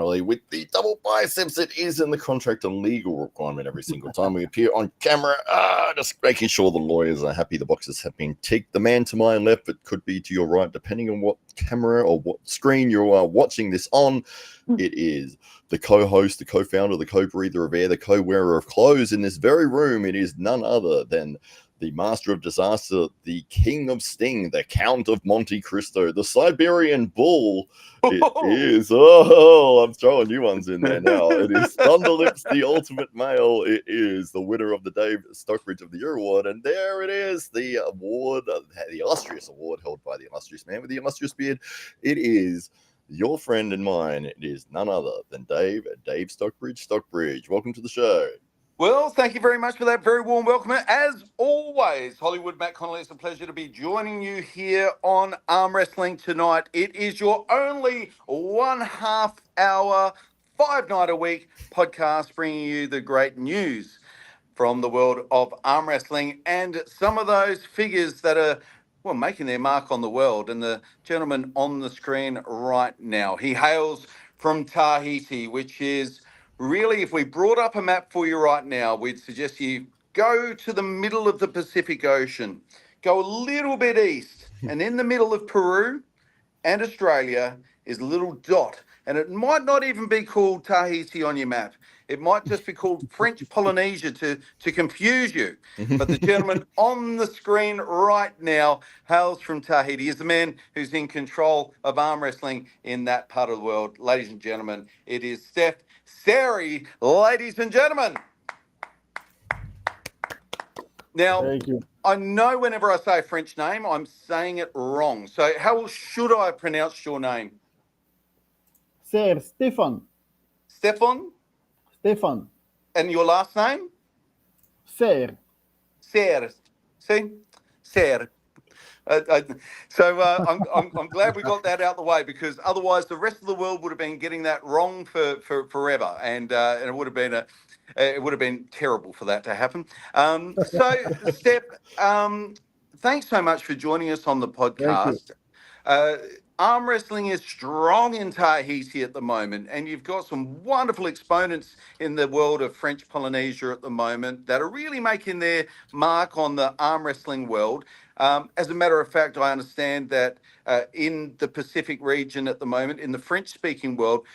Connelly with the double biceps. It is in the contract a legal requirement every single time we appear on camera. Just making sure the lawyers are happy the boxes have been ticked. The man to my left, it could be to your right, depending on what camera or what screen you are watching this on. It is the co-host, the co-founder, the co-breather of air, the co-wearer of clothes in this very room. It is none other than the master of disaster, the king of sting, the count of Monte Cristo, the Siberian bull. It is, I'm throwing new ones in there now. It is Thunderlips, the ultimate male. It is the winner of the Dave Stockbridge of the Year award. And there it is, the award, the illustrious award held by the illustrious man with the illustrious beard. It is your friend and mine. It is none other than Dave Stockbridge. Stockbridge, welcome to the show. Well, thank you very much for that very warm welcome. As always, Hollywood Matt Connelly, it's a pleasure to be joining you here on Arm Wrestling tonight. It is your only 1/2 hour, 5-night a week podcast bringing you the great news from the world of arm wrestling and some of those figures that are, well, making their mark on the world. And the gentleman on the screen right now, he hails from Tahiti, which is really, if we brought up a map for you right now, we'd suggest you go to the middle of the Pacific Ocean, go a little bit east, and in the middle of Peru and Australia is a little dot. And it might not even be called Tahiti on your map. It might just be called French Polynesia to confuse you. But the gentleman on the screen right now hails from Tahiti. He's the man who's in control of arm wrestling in that part of the world. Ladies and gentlemen, it is Steff Serre, ladies and gentlemen. Now, Thank you. I know whenever I say a French name, I'm saying it wrong. So how should I pronounce your name? Serre, Stefan. Stefan? And your last name? Serre. Serre. See? Serre. I'm glad we got that out the way, because otherwise the rest of the world would have been getting that wrong for forever, and it would have been terrible for that to happen. So, Steff, thanks so much for joining us on the podcast. Arm wrestling is strong in Tahiti at the moment, and you've got some wonderful exponents in the world of French Polynesia at the moment that are really making their mark on the arm wrestling world. As a matter of fact, I understand that in the Pacific region at the moment, in the French-speaking world,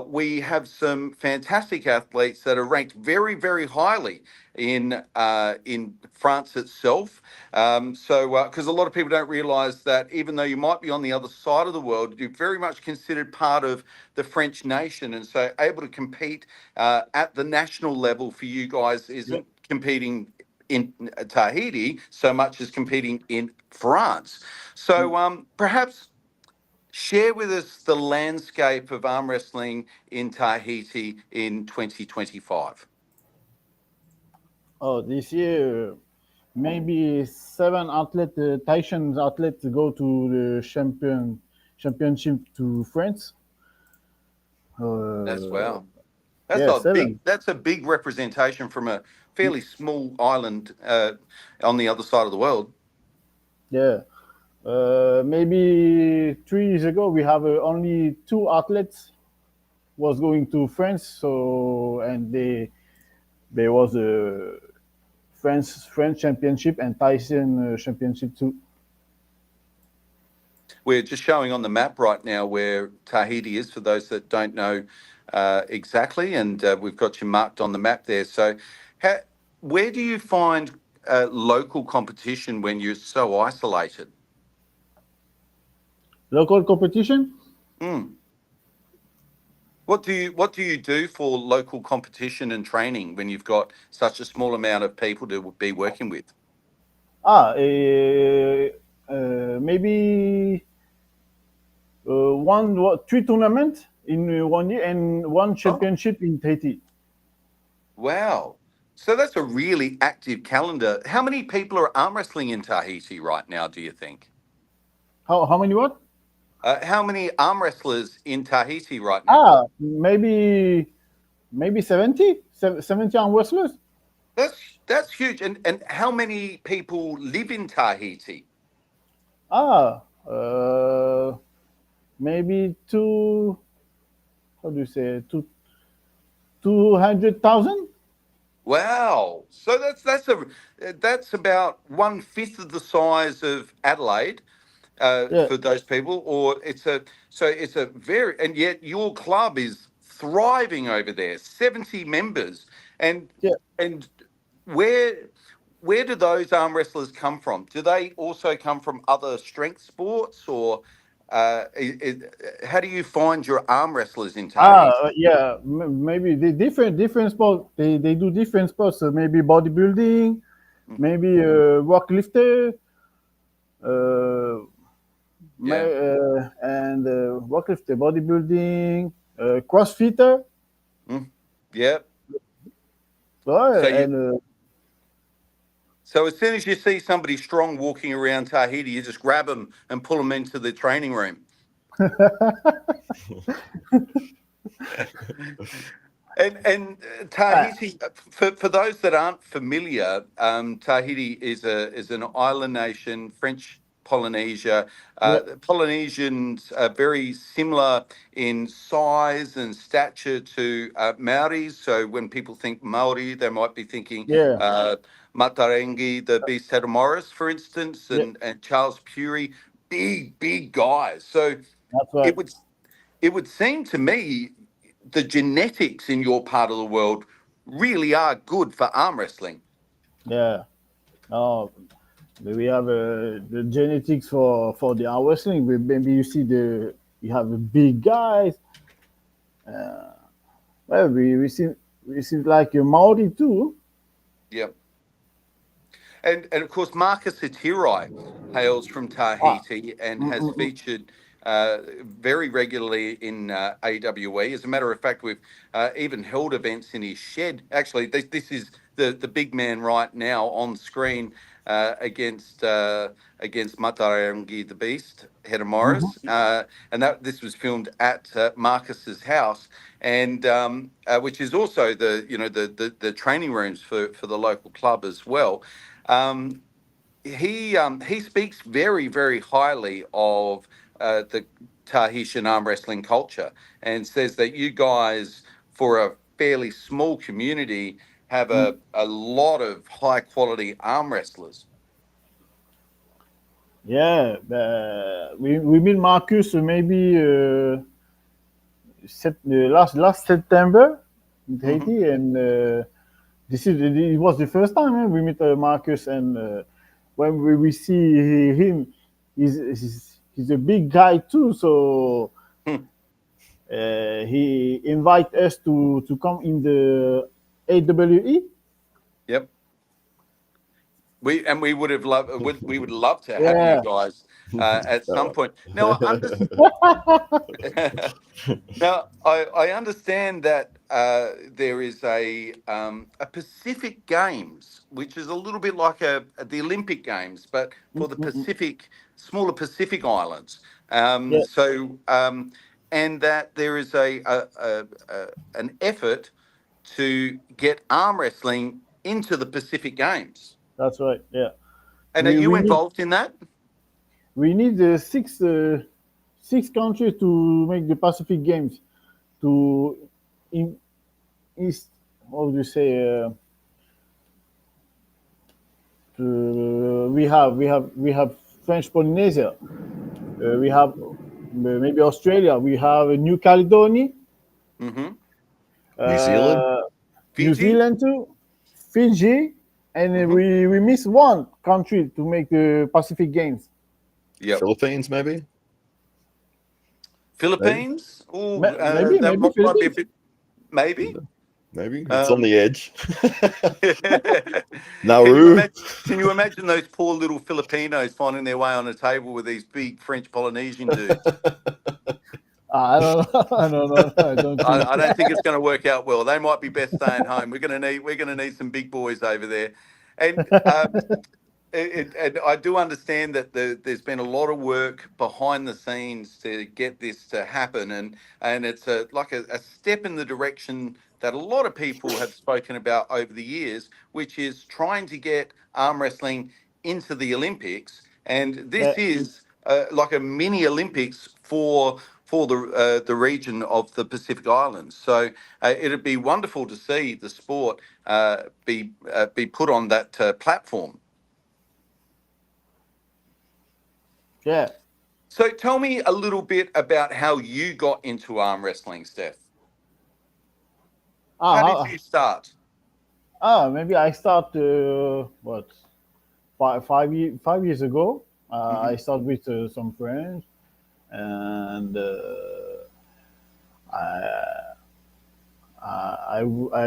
we have some fantastic athletes that are ranked very, very highly in France itself. Because a lot of people don't realise that even though you might be on the other side of the world, you're very much considered part of the French nation, and so able to compete at the national level for you guys isn't competing in Tahiti so much as competing in France. So perhaps share with us the landscape of arm wrestling in Tahiti in 2025. Oh, this year maybe 7 Tahitian athletes go to the championship to France. That's wow. That's a big representation from a fairly small island on the other side of the world. Yeah. Maybe 3 years ago we have only 2 athletes was going to France. So and there was a French championship and Tahitian championship too. We're just showing on the map right now where Tahiti is, for those that don't know exactly, and we've got you marked on the map there. So where do you find local competition when you're so isolated? Local competition? What do you do for local competition and training when you've got such a small amount of people to be working with? Maybe 3 tournaments in 1 year and 1 championship in Tahiti. Wow. So that's a really active calendar. How many people are arm wrestling in Tahiti right now, do you think? How many what? How many arm wrestlers in Tahiti right now? Maybe 70 arm wrestlers. That's huge. And how many people live in Tahiti? Maybe 2 how do you say, 200,000. Wow. So that's about 1/5 of the size of Adelaide Yeah, for those people, or it's a very, and yet your club is thriving over there. 70 members, and yeah. and where where do those arm wrestlers come from? Do they also come from other strength sports, or how do you find your arm wrestlers in Tahiti? Yeah. Maybe the different sport. They do different sports. So maybe bodybuilding, Mhm. maybe rock lifter, uh, Yeah, and rock lifter, bodybuilding, crossfitter. mm. Yeah. So you And so as soon as you see somebody strong walking around Tahiti, you just grab them and pull them into the training room. And uh, Tahiti, for those that aren't familiar, Tahiti is an island nation, French Polynesia. yeah, Polynesians are very similar in size and stature to Maoris. So when people think Maori, they might be thinking yeah, Matarengi, the beast Morris, for instance, yeah. and Charles Pury, big guys. So That's right. it would it would seem to me the genetics in your part of the world really are good for arm wrestling. Yeah. Oh, we have the genetics for the arm wrestling. Maybe you see you have the big guys. Well, we see like a Maori too. Yeah. And of course, Marcus Hitirai hails from Ah, Tahiti and mm, has mm, mm. featured very regularly in AWE. As a matter of fact, we've even held events in his shed. Actually, this is the big man right now on screen against Matarangi the Beast, Morris, Mhm. and that this was filmed at Marcus's house, and which is also the training rooms for the local club as well. Um, he speaks very highly of the Tahitian arm wrestling culture and says that you guys, for a fairly small community, have Mm. a lot of high quality arm wrestlers. Yeah, we meet Marcus maybe last September in Hmm. Haiti, and it was the first time we meet Marcus, and when we see him, he's a big guy too, so he invite us to come in the AWE. Yep. We would have loved we would love to have you Yeah, guys at some Uh, point. Now I understand. Now, I understand that there is a Pacific Games, which is a little bit like the Olympic Games, but for the Pacific, smaller Pacific islands. yeah, And that there is an effort to get arm wrestling into the Pacific Games. that's right. Yeah, And are we you we need involved in that? we need six countries to make the Pacific Games to in East. How do you say? We have French Polynesia. We have maybe Australia. We have New Caledonia, Hmm. New Zealand, uh, New Fiji? Zealand too, Fiji, and Hmm. we miss one country to make the Pacific Games. Yep. Philippines, maybe, maybe, Philippines? Oh, that Maybe might be a Philippines. bit, maybe. maybe it's on Um, the edge. can you Nauru. imagine? Can you imagine those poor little Filipinos finding their way on a table with these big French Polynesian dudes? I don't know. I don't know. I don't think. I don't think it's going to work out well. They might be best staying home. We're going to need some big boys over there, and and I do understand that there's been a lot of work behind the scenes to get this to happen, and it's a step in the direction that a lot of people have spoken about over the years, which is trying to get arm wrestling into the Olympics, and Yeah, this is like a mini Olympics for for the region of the Pacific Islands. So it'd be wonderful to see the sport be put on that platform. Yeah. So tell me a little bit about how you got into arm wrestling, Steff. How did you start? Maybe I start what 5 years ago. I start with some friends, and I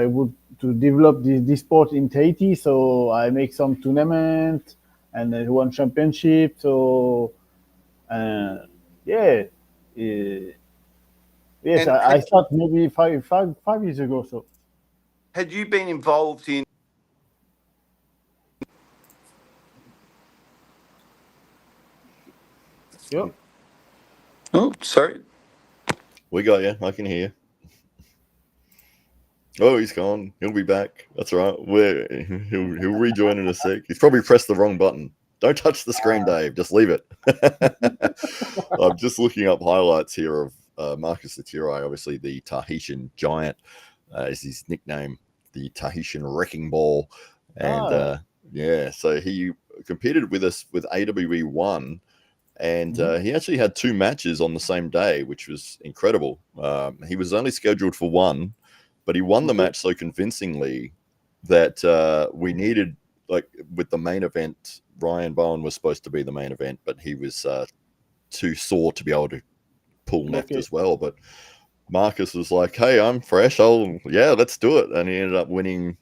would to develop this sport in Tahiti. So I make some tournament and then won championship. So yeah, yes, And I start maybe five years ago. So had you been involved in? yep. Oh, sorry. We got you. I can hear you. Oh, he's gone. He'll be back. That's right. He'll rejoin in a sec. He's probably pressed the wrong button. Don't touch the screen, Dave. Just leave it. I'm just looking up highlights here of Marcus Atirai. Obviously, the Tahitian Giant is his nickname. The Tahitian Wrecking Ball. And yeah, so he competed with us with AWE 1. And he actually had 2 matches on the same day, which was incredible. He was only scheduled for 1, but he won the match so convincingly that we needed, like, with the main event, Ryan Bowen was supposed to be the main event, but he was too sore to be able to pull left as well. But Marcus was like, hey, I'm fresh. Let's do it. And he ended up winning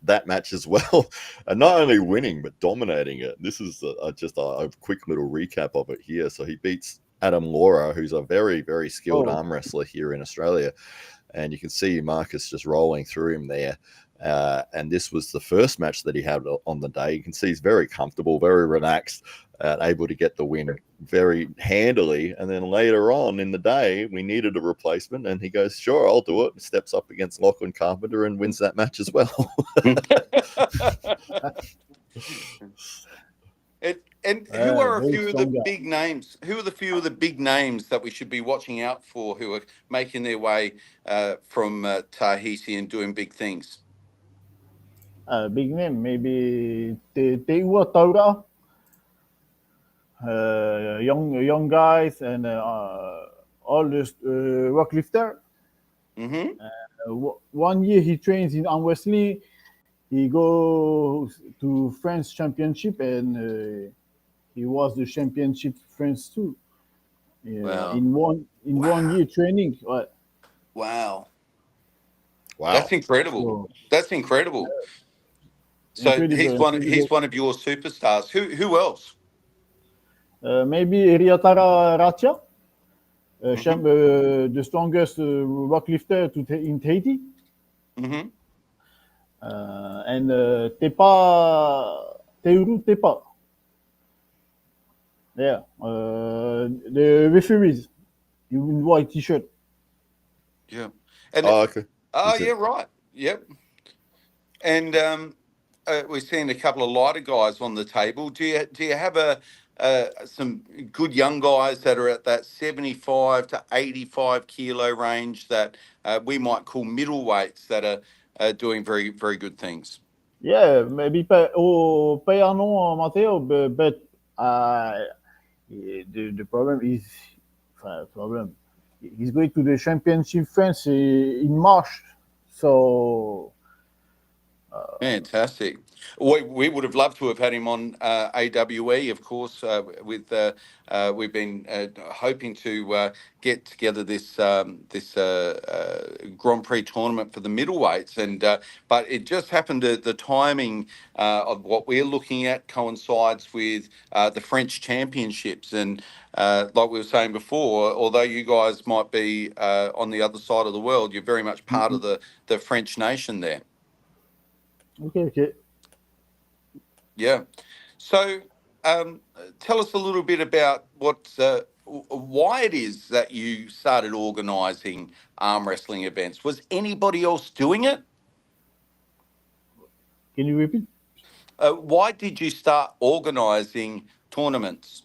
that match as well, and not only winning but dominating it. This is just a quick little recap of it here. So he beats Adam Laura, who's a very, very skilled arm wrestler here in Australia, and you can see Marcus just rolling through him there. And this was the first match that he had on the day. You can see he's very comfortable, very relaxed, able to get the win very handily. And then later on in the day, we needed a replacement, and he goes, sure, I'll do it. Steps up against Lachlan Carpenter and wins that match as well. And who are a few of the big names? Who are the few of the big names that we should be watching out for who are making their way from Tahiti and doing big things? Big name, maybe Teua Taura, young guys, and all the rock lifter. One year he trains in arm wrestling. He goes to France championship, and he was the championship France too. Wow. In one year training. What? Wow. That's incredible. That's incredible. So he's one of your superstars. Who else? Maybe Riatara Ratia, the strongest rock lifter in Tahiti. And Teuru Tepa. Yeah, the referees in white t-shirt. Yeah. And okay. Yeah, right. Yep. And we're seeing a couple of lighter guys on the table. Do you have some good young guys that are at that 75 to 85 kilo range that we might call middleweights that are doing very, very good things? Yeah, maybe Payano Matteo, but the problem is he's going to the championship France in March, so fantastic. We would have loved to have had him on AWE, of course. We've been hoping to get together this Grand Prix tournament for the middleweights, but it just happened that the timing of what we're looking at coincides with the French championships, and like we were saying before, although you guys might be on the other side of the world, you're very much part of the French nation there. Okay. Yeah. So tell us a little bit about why it is that you started organising arm wrestling events. Was anybody else doing it? Can you repeat? Why did you start organising tournaments?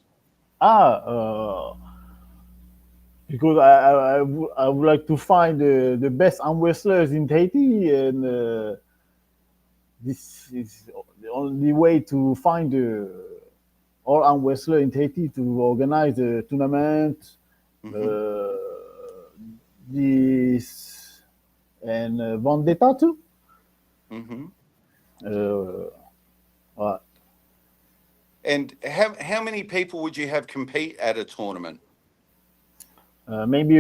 because I would like to find the best arm wrestlers in Tahiti, and this is the only way to find all arm wrestler in Tahiti to organize the tournament. Uh, this and Vendetta too. Mm-hmm. Uh, uh, And how many people would you have compete at a tournament? maybe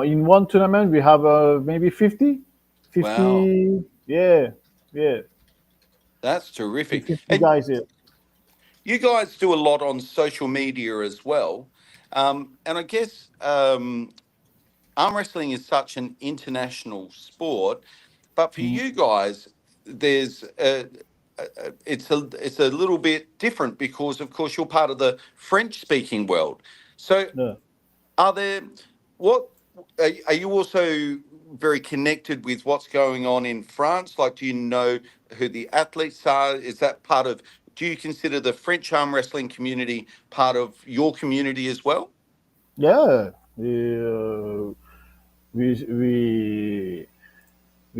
in one tournament we have maybe 50. Wow, 50, yeah, yeah, that's terrific. 50 And guys here. you guys do a lot on social media as well. And I guess arm wrestling is such an international sport, but for Mhm. you guys, there's it's a little bit different because, of course, you're part of the French-speaking world. So, Yeah. are there what are you also very connected with what's going on in France? Like, do you know who the athletes are? Is that part of? Do you consider the French arm wrestling community part of your community as well? Yeah, we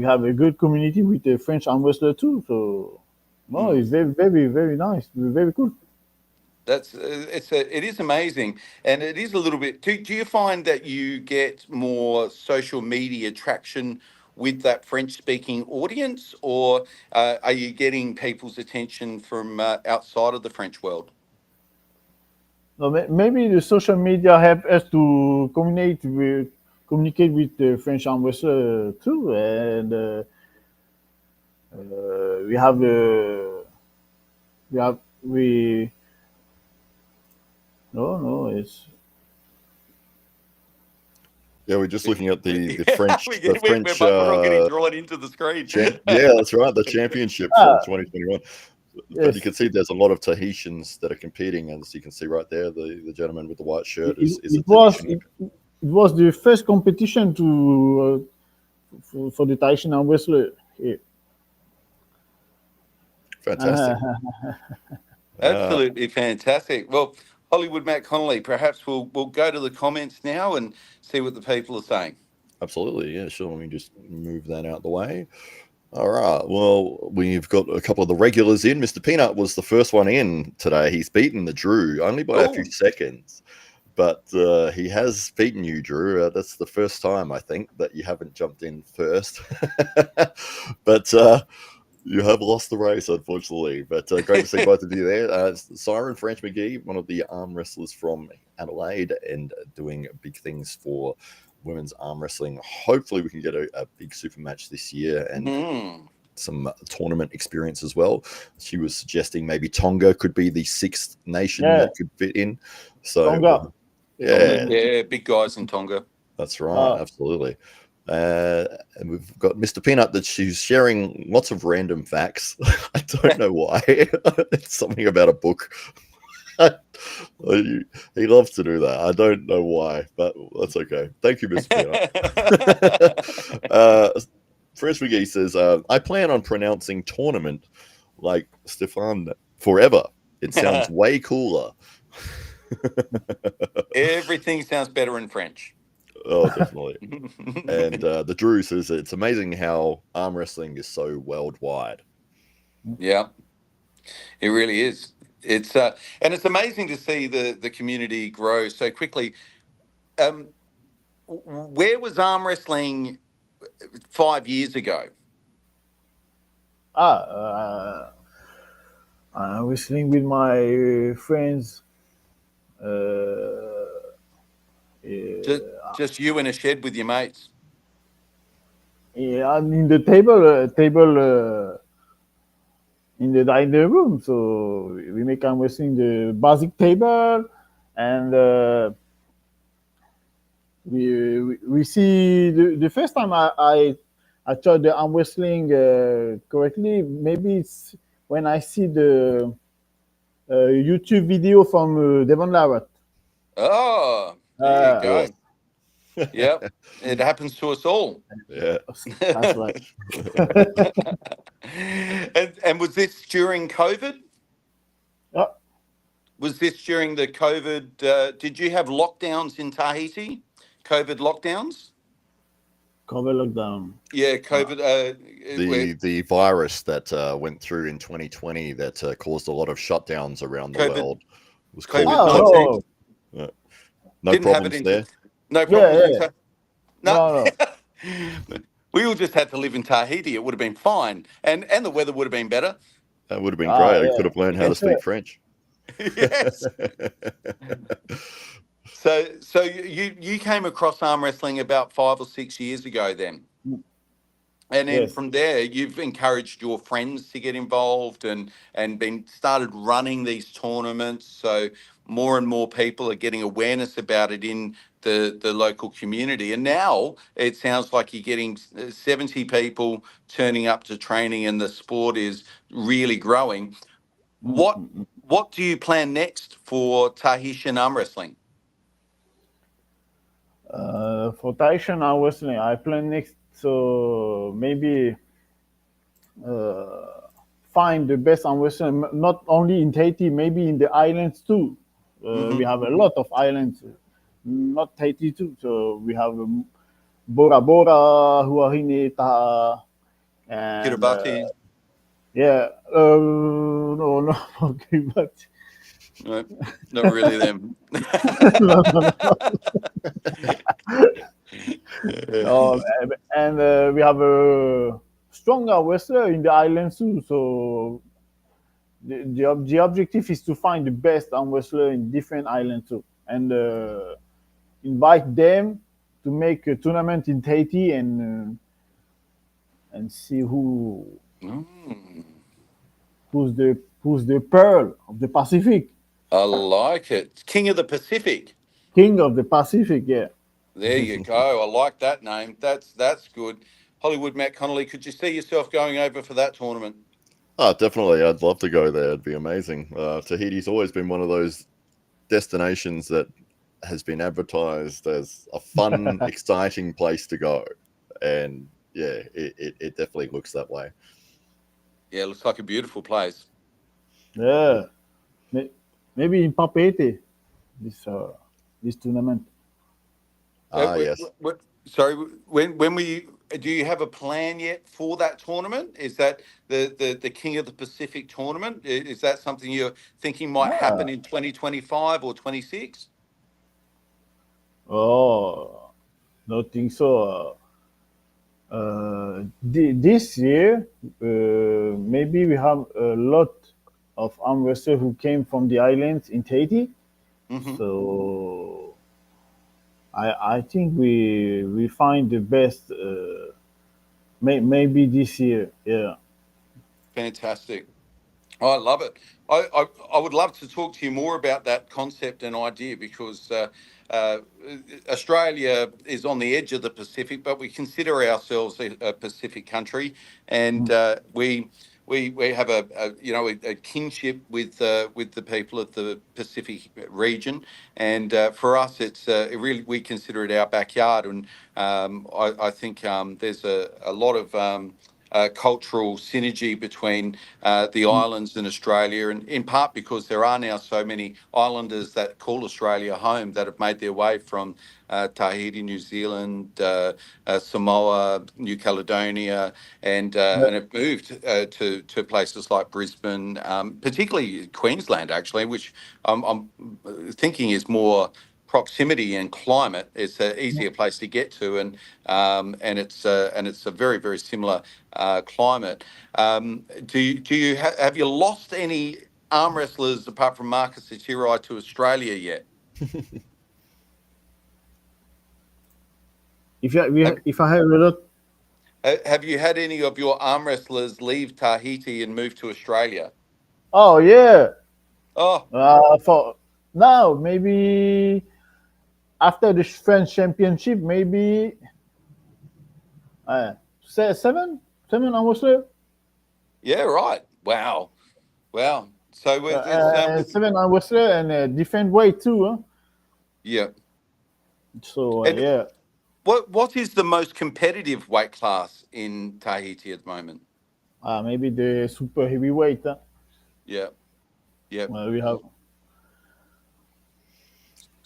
have a good community with the French arm wrestler too. So no, Hmm. it's very nice, very cool. That's it is amazing, and it is a little bit. Do you find that you get more social media traction with that French speaking audience, or are you getting people's attention from outside of the French world? No, maybe the social media help us to communicate with the French arm wrestler too, and we have we have we no it's Yeah, we're just looking at the Yeah, French the French we're all getting drawn into the screen. yeah, that's right, the championship from ah 2021. But you yes can see there's a lot of Tahitians that are competing, and as you can see right there, the gentleman with the white shirt is a it was Tahitian. it was the first competition to for the Tahitian arm wrestler here. Fantastic. Absolutely fantastic. Well, Hollywood Matt Connelly, perhaps we'll go to the comments now and see what the people are saying. Absolutely, yeah, sure. Let me just move that out the way. All right. Well, we've got a couple of the regulars in. Mr. Peanut was the first one in today. He's beaten the Drew only by a few Oh, seconds, but he has beaten you, Drew. That's the first time I think that you haven't jumped in first. But you have lost the race, unfortunately. But great to see both of you there. Siren French McGee, one of the arm wrestlers from Adelaide, and doing big things for women's arm wrestling. Hopefully, we can get a big super match this year and some tournament experience as well. She was suggesting maybe Tonga could be the sixth nation Yeah, that could fit in. So, Tonga. yeah, yeah, big guys in Tonga. that's right. Uh, Absolutely. And we've got Mr. Peanut that she's sharing lots of random facts. I don't know why. It's something about a book. He loves to do that. I don't know why, but that's okay. Thank you, Mr. Peanut. Fresh McGee says, I plan on pronouncing tournament like Stefan forever. It sounds way cooler. Everything sounds better in French. Oh, definitely. And the Drew says it's amazing how arm wrestling is so worldwide. Yeah, it really is. It's and it's amazing to see the community grow so quickly. Um, where was arm wrestling 5 years ago? ah, uh, I'm wrestling with my friends. Just, Uh, just you in a shed with your mates. yeah, and in the table in the dining room. So we make arm wrestling the basic table, and we see the first time I tried the arm wrestling correctly. Maybe it's when I see the YouTube video from Devon Larratt. Oh, there you Uh, go. Yes. Yep, it happens to us all. Yeah. that's right. And was this during COVID? Yeah, Was this during the COVID? Did you have lockdowns in Tahiti? COVID lockdowns? COVID lockdown. Yeah, COVID. The virus that went through in 2020 that caused a lot of shutdowns around the COVID- world was COVID-19. No Didn't have it problems in there. No problems Yeah, in No. no. We all just had to live in Tahiti. It would have been fine, and the weather would have been better. That would have been great. I Yeah. could have learned how to speak French. Yes. So you came across arm wrestling about 5 or 6 years ago, then, and then Yes. from there you've encouraged your friends to get involved and been started running these tournaments. So more and more people are getting awareness about it in the local community. And now it sounds like you're getting 70 people turning up to training, and the sport is really growing. What do you plan next for Tahitian arm wrestling? For Tahitian arm wrestling, I plan next. So maybe find the best arm wrestling, not only in Tahiti, maybe in the islands too. We have a lot of islands, not Tahiti too. So we have Bora Bora, Huahine, Taha, and Kiribati? yeah, no, okay, but No, not really them. and we have a stronger wrestler in the islands too. So the objective is to find the best arm wrestler in different islands too, and invite them to make a tournament in Tahiti and see who's the pearl of the Pacific, I like it. King of the Pacific. king of the Pacific. Yeah. There you go. I like that name. That's good. Hollywood Matt Connelly, could you see yourself going over for that tournament? Oh, definitely. I'd love to go there. It'd be amazing. Tahiti's always been one of those destinations that has been advertised as a fun, exciting place to go. And yeah, it definitely looks that way. Yeah, it looks like a beautiful place. Yeah. Maybe in Papeete, this tournament. Yes. Sorry, when do you have a plan yet for that tournament? Is that the King of the Pacific tournament? Is that something you're thinking might happen in 2025 or 26? Oh, don't think so. This year, maybe we have a lot of arm wrestlers who came from the islands in Tahiti. So I think we find the best maybe this year. Yeah. Fantastic. I love it. I would love to talk to you more about that concept and idea, because Australia is on the edge of the Pacific, but we consider ourselves a Pacific country, and we have a kinship with the people of the Pacific region, and for us it really, we consider it our backyard, and I think there's a lot of cultural synergy between the islands and Australia, and in part because there are now so many islanders that call Australia home, that have made their way from Tahiti, New Zealand, Samoa, New Caledonia, and have moved to places like Brisbane, particularly Queensland, actually, which I'm thinking is more proximity and climate. It's an easier place to get to, and it's a very, very similar climate. Have you lost any arm wrestlers apart from Marcus Atirai to Australia yet? If I have a lot. Have you had any of your arm wrestlers leave Tahiti and move to Australia? Oh yeah. Oh, For now, maybe after the French Championship, maybe say seven arm wrestlers. yeah, right. Wow. So Seven arm wrestlers and different weight too. Huh? yeah. So And yeah. what is the most competitive weight class in Tahiti at the moment? Maybe the super heavyweight. Huh? Yeah. We have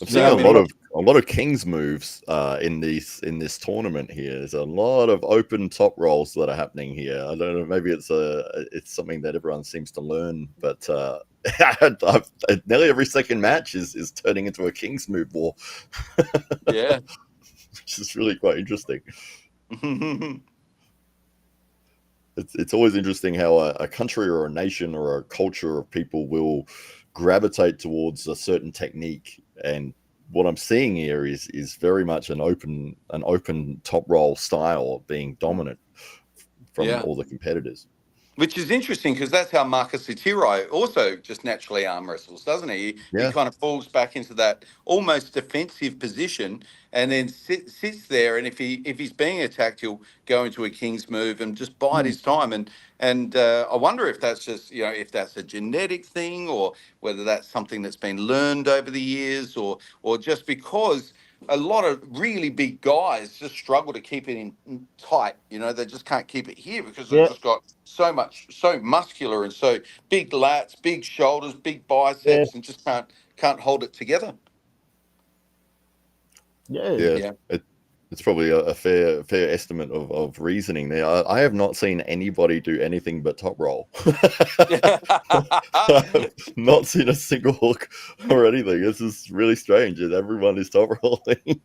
I'm So seeing many- a lot of kings moves in this tournament here. There's a lot of open top rolls that are happening here. I don't know, maybe it's something that everyone seems to learn, but nearly every second match is turning into a king's move war, Yeah. which is really quite interesting. It's always interesting how a country or a nation or a culture of people will gravitate towards a certain technique, and what I'm seeing here is very much an open top roll style being dominant from Yeah. all the competitors. Which is interesting because that's how Marcus Itirai also just naturally arm wrestles, doesn't he? He Yeah. kind of falls back into that almost defensive position and then sits there. And if he's being attacked, he'll go into a king's move and just bide his time. And I wonder if that's just if that's a genetic thing or whether that's something that's been learned over the years or just because a lot of really big guys just struggle to keep it in tight. They just can't keep it here because they've Yeah. just got so muscular and so big lats, big shoulders, big biceps, and just can't hold it together. Yeah. Yeah. It's probably a fair estimate of reasoning there. I have not seen anybody do anything but top roll. I've not seen a single hook or anything. This is really strange, and everyone is top rolling,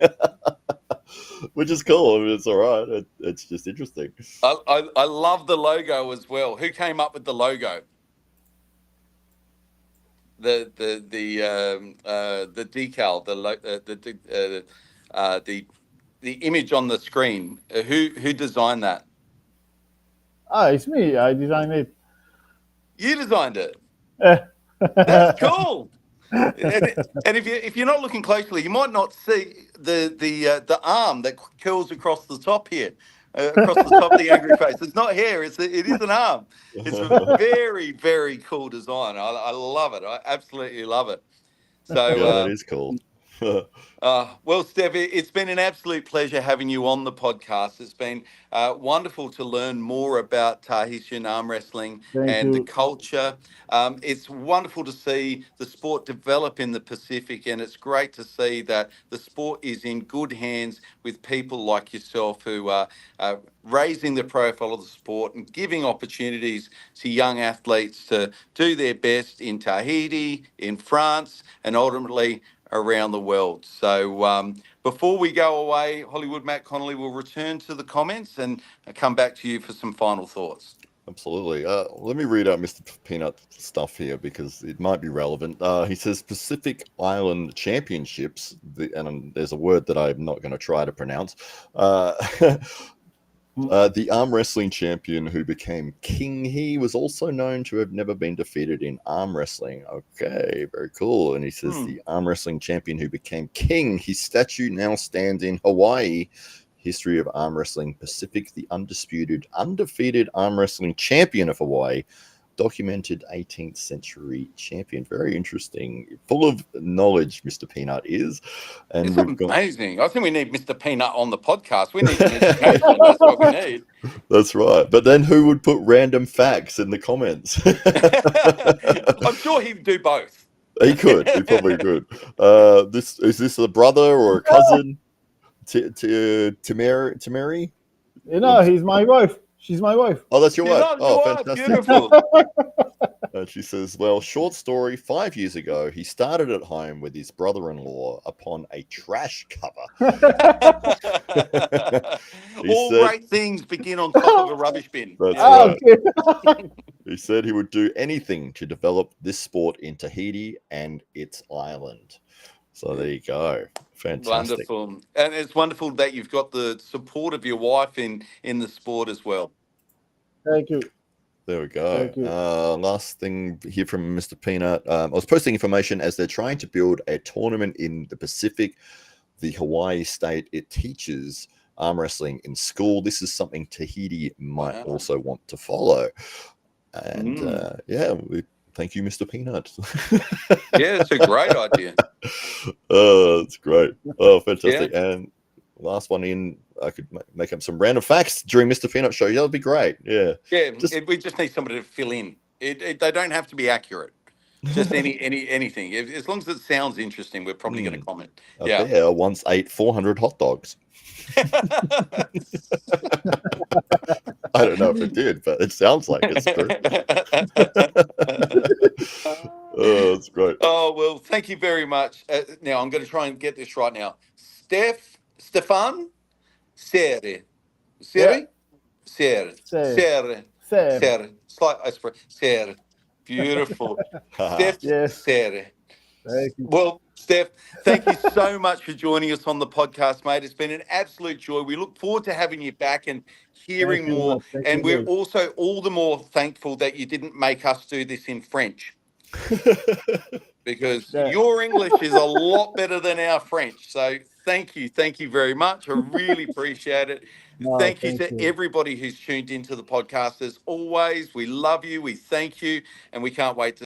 which is cool. I mean, it's all right. It's just interesting. I love the logo as well. Who came up with the logo? The decal, the image on the screen. Who designed that? It's me. I designed it. You designed it. Eh. That's cool. And if you're not looking closely, you might not see the arm that curls across the top here, across the top of the angry face. It's not hair. It is an arm. It's a very, very cool design. I love it. I absolutely love it. So Yeah, that is cool. well, Steff, it's been an absolute pleasure having you on the podcast. It's been wonderful to learn more about Tahitian arm wrestling Thank and the you. culture. It's wonderful to see the sport develop in the Pacific, and it's great to see that the sport is in good hands with people like yourself who are raising the profile of the sport and giving opportunities to young athletes to do their best in Tahiti, in France, and ultimately around the world. So before we go away, Hollywood Matt Connelly will return to the comments and come back to you for some final thoughts. Absolutely. Let me read out Mr. Peanut's stuff here because it might be relevant. He says Pacific Island Championships, and there's a word that I'm not going to try to pronounce. The arm wrestling champion who became king, he was also known to have never been defeated in arm wrestling. Okay, very cool. And he says the arm wrestling champion who became king, his statue now stands in Hawaii. History of arm wrestling Pacific, the undefeated arm wrestling champion of Hawaii, documented 18th century champion. Very interesting. Full of knowledge, Mr. Peanut is. And It's we've amazing. I think we need Mr. Peanut on the podcast. We need some education. That's what we need. That's right. But then who would put random facts in the comments? I'm sure he'd do both. He could. He probably could. Is this a brother or a cousin? Tamari? He's my wife. She's my wife. Oh, that's your wife. Oh, fantastic. Beautiful. And she says, well, short story, 5 years ago, he started at home with his brother-in-law upon a trash cover. All great things begin on top of a rubbish bin. That's Yeah. right. Okay. He said he would do anything to develop this sport in Tahiti and its island. So there you go. Fantastic. Wonderful. And it's wonderful that you've got the support of your wife in the sport as well. Thank you. There we go. Thank you. Last thing here from Mr. Peanut. I was posting information as they're trying to build a tournament in the Pacific. The Hawaii state, it teaches arm wrestling in school. This is something Tahiti might also want to follow. And thank you, Mr. Peanut. Yeah, it's a great idea. It's great. Oh, fantastic. Yeah. And last one in, I could make up some random facts during Mr. Peanut show. Yeah, that'd be great. Yeah. Yeah, we just need somebody to fill in. They don't have to be accurate. Just anything. As long as it sounds interesting, we're probably going to comment. A bear once ate 400 hot dogs. I don't know if it did, but it sounds like it's true. Oh, that's great. Oh, well, thank you very much. Now, I'm going to try and get this right now. Steff Serre. Serre? Serre. Serre. Serre. Slight iceberg. Serre. Beautiful. Steff Serre. Well, Steff, thank you so much for joining us on the podcast, mate. It's been an absolute joy. We look forward to having you back and hearing more. And we're also all the more thankful that you didn't make us do this in French. Because your English is a lot better than our French. So thank you very much. I really appreciate it. Thank you to everybody who's tuned into the podcast. As always, we love you, we thank you, and we can't wait to